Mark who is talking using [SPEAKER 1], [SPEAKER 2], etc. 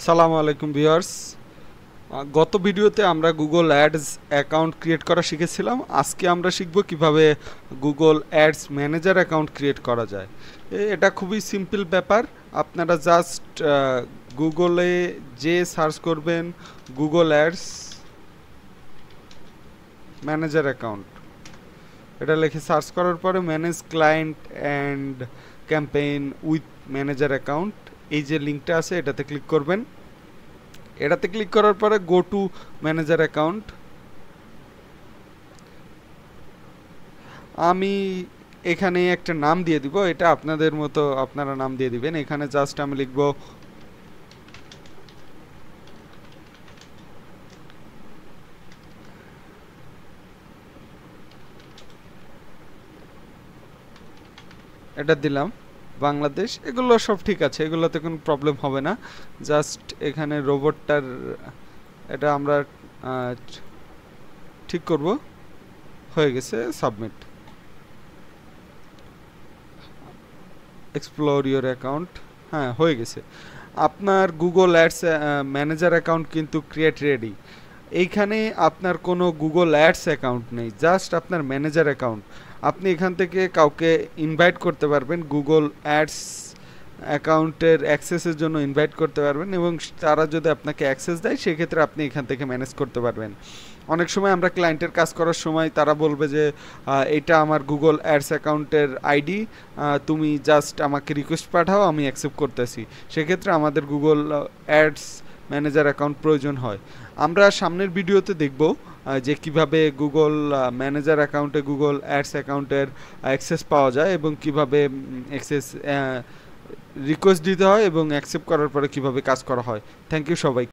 [SPEAKER 1] আসসালামু আলাইকুম ভিউয়ার্স। গত ভিডিওতে আমরা গুগল অ্যাডস অ্যাকাউন্ট ক্রিয়েট করা শিখেছিলাম। আজকে আমরা শিখব কিভাবে Google ads manager account create করা যায়। এটা খুবই সিম্পল ব্যাপার। আপনারা জাস্ট গুগলে যে সার্চ করবেন গুগল অ্যাডস ম্যানেজার অ্যাকাউন্ট, এটা লিখে সার্চ করার পরে manage client and campaign with manager account, এই যে লিঙ্কটা আছে এটাতে ক্লিক করবেন। এটাতে ক্লিক করার পরে গো টু ম্যানেজার অ্যাকাউন্ট। আমি এখানে একটা নাম দিয়ে দিব, এটা আপনাদের মতো আপনারা নাম দিয়ে দিবেন। এখানে জাস্ট আমি লিখব এটা দিলাম বাংলাদেশ। এগুলো সব ঠিক আছে, এগুলোতে কোনো প্রবলেম হবে না। জাস্ট এখানে রোবটটার এটা আমরা ঠিক করব। হয়ে গেছে, সাবমিট। এক্সপ্লোর ইওর অ্যাকাউন্ট, হ্যাঁ হয়ে গেছে। আপনার গুগল অ্যাডস ম্যানেজার অ্যাকাউন্ট কিন্তু ক্রিয়েট রেডি। এইখানে আপনার কোনো গুগল অ্যাডস অ্যাকাউন্ট নেই, জাস্ট আপনার ম্যানেজার অ্যাকাউন্ট। আপনি এখান থেকে কাউকে ইনভাইট করতে পারবেন, গুগল অ্যাডস অ্যাকাউন্টের অ্যাক্সেসের জন্য ইনভাইট করতে পারবেন, এবং তারা যদি আপনাকে অ্যাক্সেস দেয় সেক্ষেত্রে আপনি এখান থেকে ম্যানেজ করতে পারবেন। অনেক সময় আমরা ক্লায়েন্টের কাজ করার সময় তারা বলবে যে এটা আমার গুগল অ্যাডস অ্যাকাউন্টের আইডি, তুমি জাস্ট আমাকে রিকোয়েস্ট পাঠাও, আমি অ্যাকসেপ্ট করতেছি। সেক্ষেত্রে আমাদের গুগল অ্যাডস ম্যানেজার অ্যাকাউন্ট প্রয়োজন হয়। আমরা সামনের ভিডিওতে দেখব যে কিভাবে গুগল ম্যানেজার অ্যাকাউন্টে গুগল অ্যাডস অ্যাকাউন্টের অ্যাক্সেস পাওয়া যায়, এবং কিভাবে অ্যাক্সেস রিকোয়েস্ট দিতে হয় এবং অ্যাকসেপ্ট করার পরে কিভাবে কাজ করা হয়। থ্যাংক ইউ সবাই।